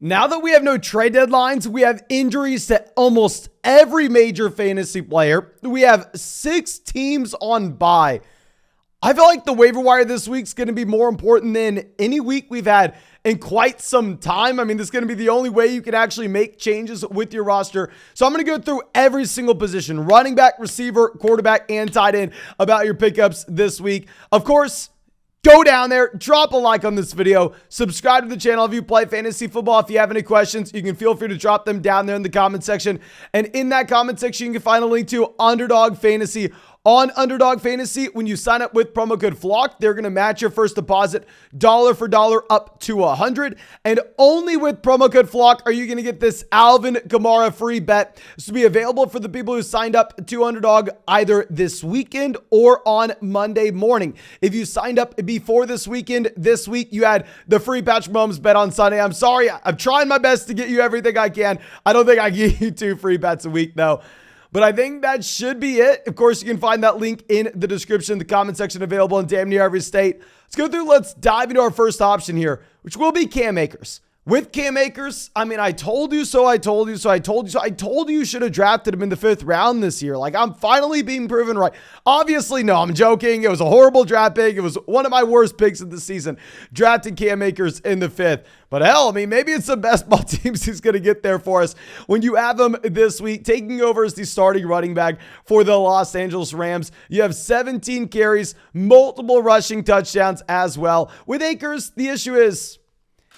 Now that we have no trade deadlines, we have injuries to almost every major fantasy player. We have 6 teams on bye. I feel like the waiver wire this week's going to be more important than any week we've had in quite some time. I mean, this is going to be the only way you can actually make changes with your roster. So I'm going to go through every single position, running back, receiver, quarterback, and tight end, about your pickups this week. Of course, go down there, drop a like on this video, subscribe to the channel if you play fantasy football. If you have any questions, you can feel free to drop them down there in the comment section. And in that comment section, you can find a link to Underdog Fantasy. On Underdog Fantasy, when you sign up with promo code FLOCK, they're going to match your first deposit dollar for dollar up to $100. And only with promo code FLOCK are you going to get this Alvin Kamara free bet. This will be available for the people who signed up to Underdog either this weekend or on Monday morning. If you signed up before this weekend, this week, you had the free Patrick Mahomes bet on Sunday. I'm sorry. I'm trying my best to get you everything I can. I don't think I can get you 2 free bets a week, though. But I think that should be it. Of course, you can find that link in the description, the comment section, available in damn near every state. Let's go through, let's dive into our first option here, which will be Cam Akers. With Cam Akers, I mean, I told you so, I told you so, I told you so. I told you should have drafted him in the 5th round this year. Like, I'm finally being proven right. Obviously, no, I'm joking. It was a horrible draft pick. It was one of my worst picks of the season, drafting Cam Akers in the 5th. But hell, I mean, maybe it's the best ball teams he's going to get there for us when you have him this week, taking over as the starting running back for the Los Angeles Rams. You have 17 carries, multiple rushing touchdowns as well. With Akers, the issue is,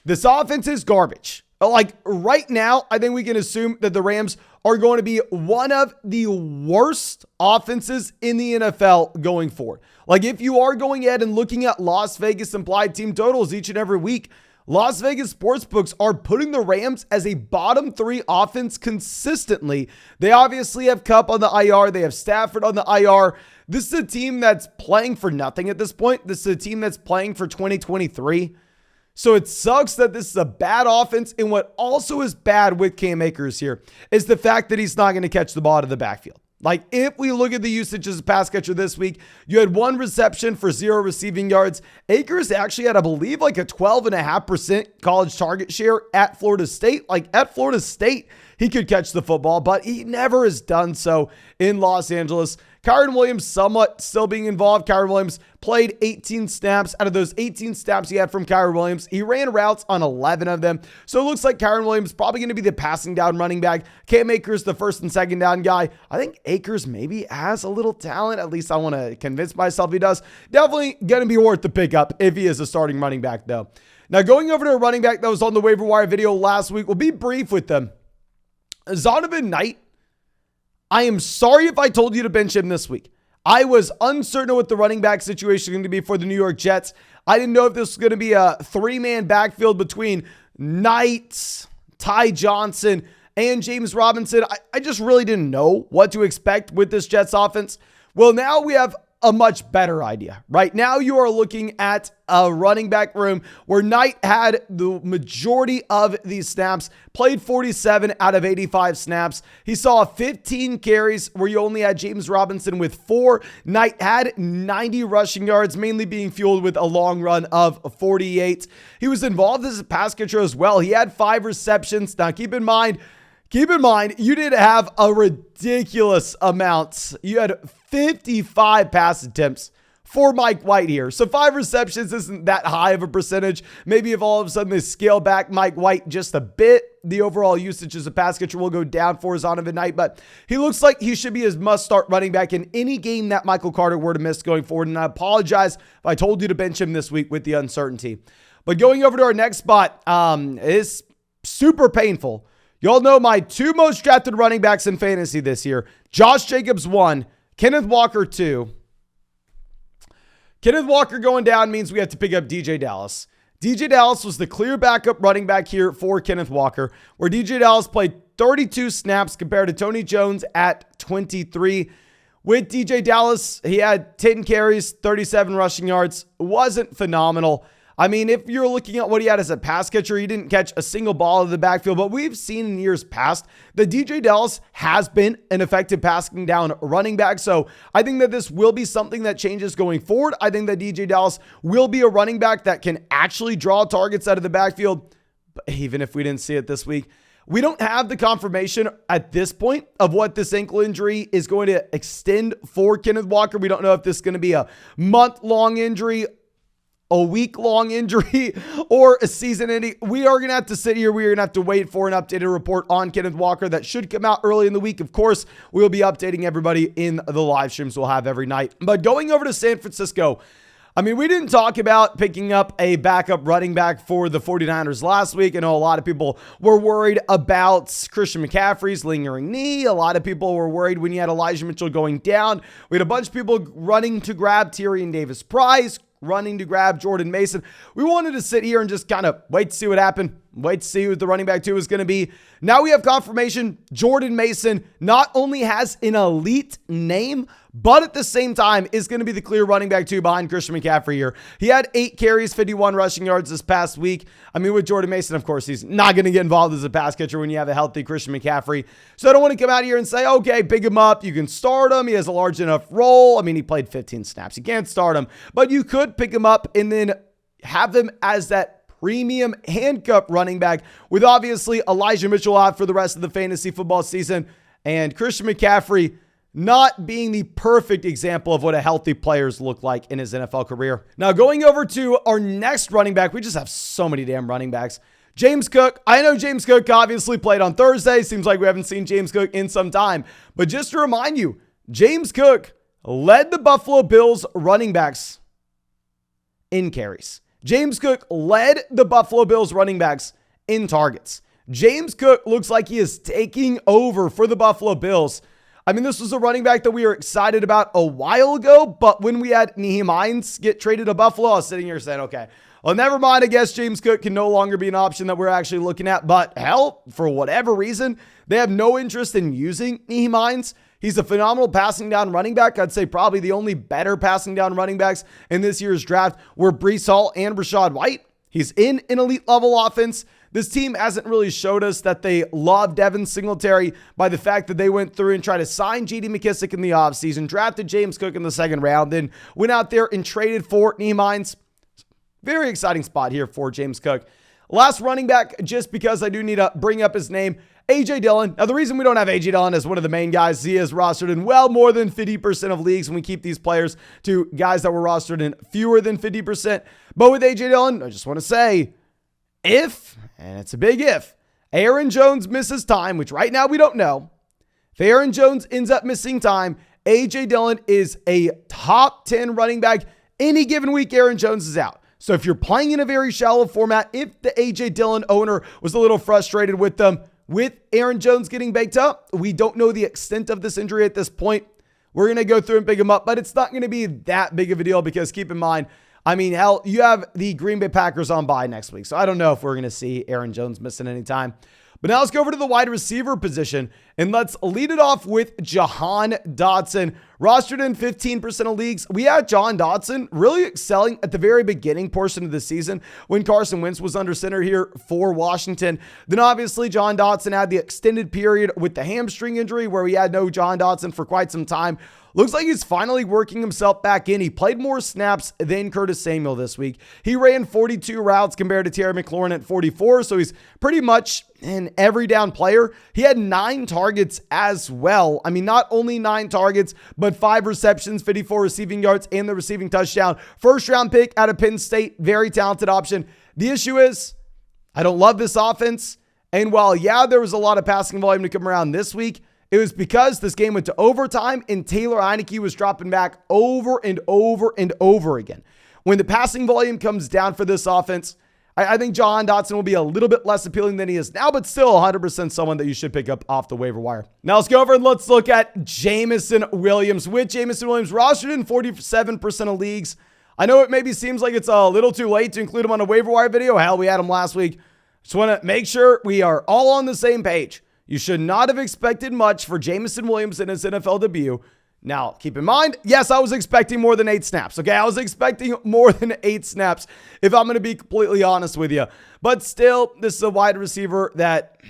this offense is garbage. Like right now, I think we can assume that the Rams are going to be one of the worst offenses in the NFL going forward. Like if you are going ahead and looking at Las Vegas implied team totals each and every week, Las Vegas sportsbooks are putting the Rams as a bottom 3 offense consistently. They obviously have Kupp on the IR. They have Stafford on the IR. This is a team that's playing for nothing at this point. This is a team that's playing for 2023. So it sucks that this is a bad offense. And what also is bad with Cam Akers here is the fact that he's not going to catch the ball out of the backfield. Like if we look at the usage as a pass catcher this week, you had 1 reception for 0 receiving yards. Akers actually had, I believe, like a 12.5% college target share at Florida State. Like at Florida State, he could catch the football, but he never has done so in Los Angeles. Kyren Williams somewhat still being involved. Kyren Williams played 18 snaps. Out of those 18 snaps he had from Kyren Williams, he ran routes on 11 of them. So it looks like Kyren Williams probably going to be the passing down running back. Cam Akers, the first and second down guy. I think Akers maybe has a little talent. At least I want to convince myself he does. Definitely going to be worth the pickup if he is a starting running back, though. Now, going over to a running back that was on the waiver wire video last week, we'll be brief with them. Zonovan Knight. I am sorry if I told you to bench him this week. I was uncertain what the running back situation was going to be for the New York Jets. I didn't know if this was going to be a 3-man backfield between Knight, Ty Johnson, and James Robinson. I just really didn't know what to expect with this Jets offense. Well, now we have a much better idea. Right now you are looking at a running back room where Knight had the majority of these snaps, played 47 out of 85 snaps. He saw 15 carries where you only had James Robinson with 4. Knight had 90 rushing yards, mainly being fueled with a long run of 48. He was involved as a pass catcher as well. He had 5 receptions. Now keep in mind, you did have a ridiculous amount. You had 55 pass attempts for Mike White here. So 5 receptions isn't that high of a percentage. Maybe if all of a sudden they scale back Mike White just a bit, the overall usage as a pass catcher will go down for Zonovan Knight. But he looks like he should be his must-start running back in any game that Michael Carter were to miss going forward. And I apologize if I told you to bench him this week with the uncertainty. But going over to our next spot is super painful. Y'all know my 2 most drafted running backs in fantasy this year. Josh Jacobs 1, Kenneth Walker 2. Kenneth Walker going down means we have to pick up DJ Dallas. DJ Dallas was the clear backup running back here for Kenneth Walker, where DJ Dallas played 32 snaps compared to Tony Jones at 23. With DJ Dallas, he had 10 carries, 37 rushing yards. Wasn't phenomenal. I mean, if you're looking at what he had as a pass catcher, he didn't catch a single ball in the backfield, but we've seen in years past that DJ Dallas has been an effective passing down running back. So I think that this will be something that changes going forward. I think that DJ Dallas will be a running back that can actually draw targets out of the backfield. But even if we didn't see it this week, we don't have the confirmation at this point of what this ankle injury is going to extend for Kenneth Walker. We don't know if this is going to be a month-long injury, a week-long injury, or a season ending. We are going to have to sit here. We are going to have to wait for an updated report on Kenneth Walker that should come out early in the week. Of course, we'll be updating everybody in the live streams we'll have every night. But going over to San Francisco, I mean, we didn't talk about picking up a backup running back for the 49ers last week. I know a lot of people were worried about Christian McCaffrey's lingering knee. A lot of people were worried when you had Elijah Mitchell going down. We had a bunch of people running to grab Tyrion Davis-Price, running to grab Jordan Mason. We wanted to sit here and just kind of wait to see what happened. Wait to see who the running back 2 is going to be. Now we have confirmation. Jordan Mason not only has an elite name, but at the same time is going to be the clear running back 2 behind Christian McCaffrey here. He had 8 carries, 51 rushing yards this past week. I mean, with Jordan Mason, of course, he's not going to get involved as a pass catcher when you have a healthy Christian McCaffrey. So I don't want to come out here and say, okay, pick him up. You can start him. He has a large enough role. I mean, he played 15 snaps. You can't start him, but you could pick him up and then have him as that premium handcuff running back with obviously Elijah Mitchell out for the rest of the fantasy football season and Christian McCaffrey not being the perfect example of what a healthy players look like in his NFL career. Now going over to our next running back, we just have so many damn running backs. James Cook. I know James Cook obviously played on Thursday. Seems like we haven't seen James Cook in some time, but just to remind you, James Cook led the Buffalo Bills running backs in carries. James Cook led the Buffalo Bills running backs in targets. James Cook looks like he is taking over for the Buffalo Bills. I mean, this was a running back that we were excited about a while ago, but when we had Nyheim Hines get traded to Buffalo, I was sitting here saying, okay, well, never mind. I guess James Cook can no longer be an option that we're actually looking at, but hell, for whatever reason, they have no interest in using Nyheim Hines. He's a phenomenal passing down running back. I'd say probably the only better passing down running backs in this year's draft were Breece Hall and Rachaad White. He's in an elite level offense. This team hasn't really showed us that they love Devin Singletary by the fact that they went through and tried to sign J.D. McKissic in the offseason, drafted James Cook in the second round, then went out there and traded for Nyheim Hines. Very exciting spot here for James Cook. Last running back, just because I do need to bring up his name, A.J. Dillon. Now, the reason we don't have A.J. Dillon as one of the main guys, he is rostered in well more than 50% of leagues, and we keep these players to guys that were rostered in fewer than 50%. But with A.J. Dillon, I just want to say, if, and it's a big if, Aaron Jones misses time, which right now we don't know, if Aaron Jones ends up missing time, A.J. Dillon is a top 10 running back. Any given week, Aaron Jones is out. So if you're playing in a very shallow format, if the A.J. Dillon owner was a little frustrated with them, with Aaron Jones getting baked up, we don't know the extent of this injury at this point. We're going to go through and pick him up, but it's not going to be that big of a deal because keep in mind, I mean, hell, you have the Green Bay Packers on bye next week. So I don't know if we're going to see Aaron Jones missing any time. But now let's go over to the wide receiver position, and let's lead it off with Jahan Dotson. Rostered in 15% of leagues, we had Jahan Dotson really excelling at the very beginning portion of the season when Carson Wentz was under center here for Washington. Then obviously Jahan Dotson had the extended period with the hamstring injury where we had no Jahan Dotson for quite some time. Looks like he's finally working himself back in. He played more snaps than Curtis Samuel this week. He ran 42 routes compared to Terry McLaurin at 44, so he's pretty much an every down player. He had 9 targets as well. I mean, not only 9 targets, but 5 receptions, 54 receiving yards, and the receiving touchdown. First round pick out of Penn State, very talented option. The issue is, I don't love this offense. And while, yeah, there was a lot of passing volume to come around this week, it was because this game went to overtime and Taylor Heineke was dropping back over and over and over again. When the passing volume comes down for this offense, I think Jahan Dotson will be a little bit less appealing than he is now, but still 100% someone that you should pick up off the waiver wire. Now let's go over and let's look at Jameson Williams. With Jameson Williams rostered in 47% of leagues, I know it maybe seems like it's a little too late to include him on a waiver wire video. Hell, we had him last week. Just want to make sure we are all on the same page. You should not have expected much for Jameson Williams in his NFL debut. Now, keep in mind, yes, I was expecting more than 8 snaps. Okay, I was expecting more than 8 snaps, if I'm going to be completely honest with you. But still, this is a wide receiver that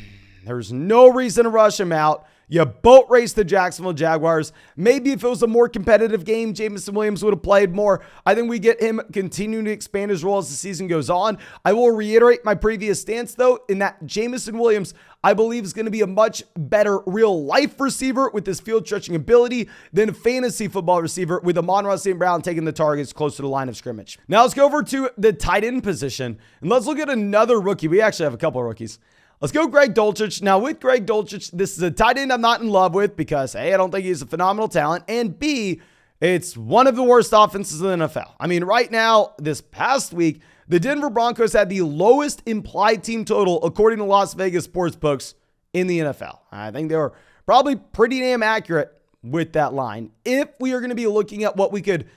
there's no reason to rush him out. You boat race the Jacksonville Jaguars. Maybe if it was a more competitive game, Jameson Williams would have played more. I think we get him continuing to expand his role as the season goes on. I will reiterate my previous stance, though, in that Jameson Williams, I believe, is going to be a much better real-life receiver with his field-stretching ability than a fantasy football receiver with Amon-Ra St. Brown taking the targets close to the line of scrimmage. Now let's go over to the tight end position, and let's look at another rookie. We actually have a couple of rookies. Let's go Greg Dulcich. Now with Greg Dulcich, this is a tight end I'm not in love with because A, I don't think he's a phenomenal talent, and B, it's one of the worst offenses in the NFL. I mean, right now, this past week, the Denver Broncos had the lowest implied team total according to Las Vegas sportsbooks in the NFL. I think they were probably pretty damn accurate with that line. If we are going to be looking at what we could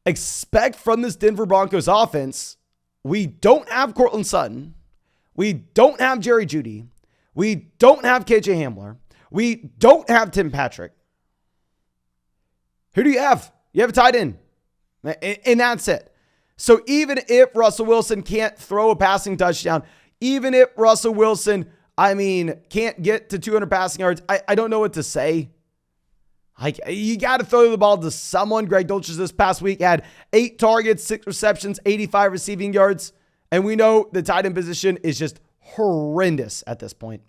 expect from this Denver Broncos offense, we don't have Courtland Sutton. We don't have Jerry Jeudy. We don't have KJ Hamler. We don't have Tim Patrick. Who do you have? You have a tight end. And that's it. So even if Russell Wilson can't throw a passing touchdown, even if Russell Wilson, can't get to 200 passing yards, I don't know what to say. You got to throw the ball to someone. Greg Dulcich this past week had 8 targets, 6 receptions, 85 receiving yards. And we know the tight end position is just horrendous at this point.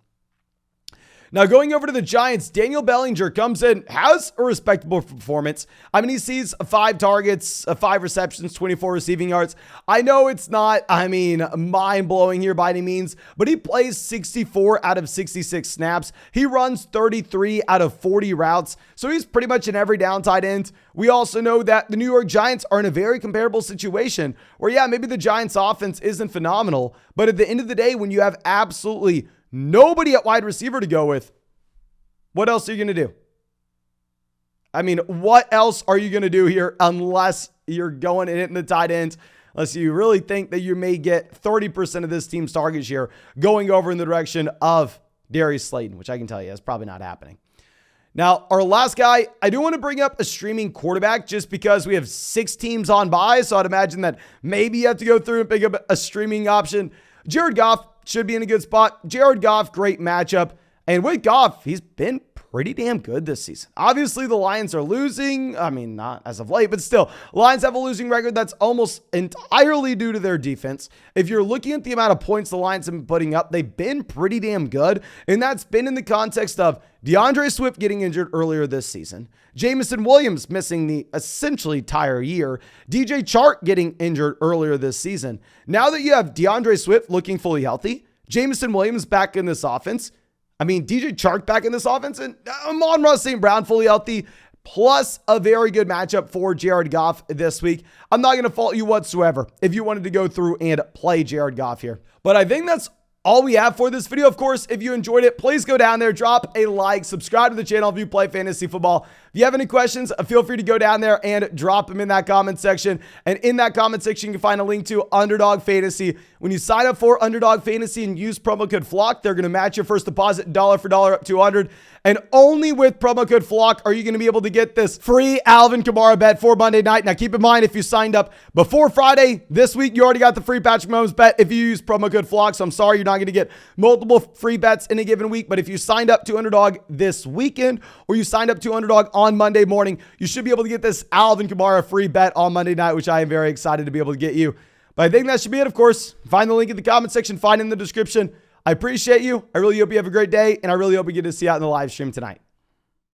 Now, going over to the Giants, Daniel Bellinger comes in, has a respectable performance. He sees 5 targets, 5 receptions, 24 receiving yards. I know it's not, mind-blowing here by any means, but he plays 64 out of 66 snaps. He runs 33 out of 40 routes, so he's pretty much an every down tight end. We also know that the New York Giants are in a very comparable situation where, maybe the Giants' offense isn't phenomenal, but at the end of the day, when you have absolutely nobody at wide receiver to go with, what else are you going to do? What else are you going to do here unless you're going and hitting the tight ends, unless you really think that you may get 30% of this team's target share going over in the direction of Darius Slayton, which I can tell you is probably not happening. Now, our last guy, I do want to bring up a streaming quarterback just because we have 6 teams on bye, so I'd imagine that maybe you have to go through and pick up a streaming option. Jared Goff should be in a good spot. Jared Goff, great matchup. And with Goff, he's been pretty damn good this season. Obviously, the Lions are losing. Not as of late, but still. Lions have a losing record that's almost entirely due to their defense. If you're looking at the amount of points the Lions have been putting up, they've been pretty damn good. And that's been in the context of DeAndre Swift getting injured earlier this season, Jameson Williams missing the essentially entire year, DJ Chark getting injured earlier this season. Now that you have DeAndre Swift looking fully healthy, Jameson Williams back in this offense, DJ Chark back in this offense, and Amon-Ra St. Brown fully healthy, plus a very good matchup for Jared Goff this week. I'm not going to fault you whatsoever if you wanted to go through and play Jared Goff here. But I think that's all we have for this video. Of course, if you enjoyed it, please go down there, drop a like, subscribe to the channel if you play fantasy football. If you have any questions, feel free to go down there and drop them in that comment section. And in that comment section, you can find a link to Underdog Fantasy. When you sign up for Underdog Fantasy and use promo code FLOCK, they're going to match your first deposit dollar for dollar up to $200. And only with promo code FLOCK are you going to be able to get this free Alvin Kamara bet for Monday night. Now, keep in mind, if you signed up before Friday this week, you already got the free Patrick Mahomes bet if you use promo code FLOCK. So I'm sorry you're not going to get multiple free bets in a given week. But if you signed up to Underdog this weekend or you signed up to Underdog on Monday morning, you should be able to get this Alvin Kamara free bet on Monday night, which I am very excited to be able to get you. But I think that should be it, of course. Find the link in the comment section, find it in the description. I appreciate you. I really hope you have a great day, and I really hope we get to see you out in the live stream tonight.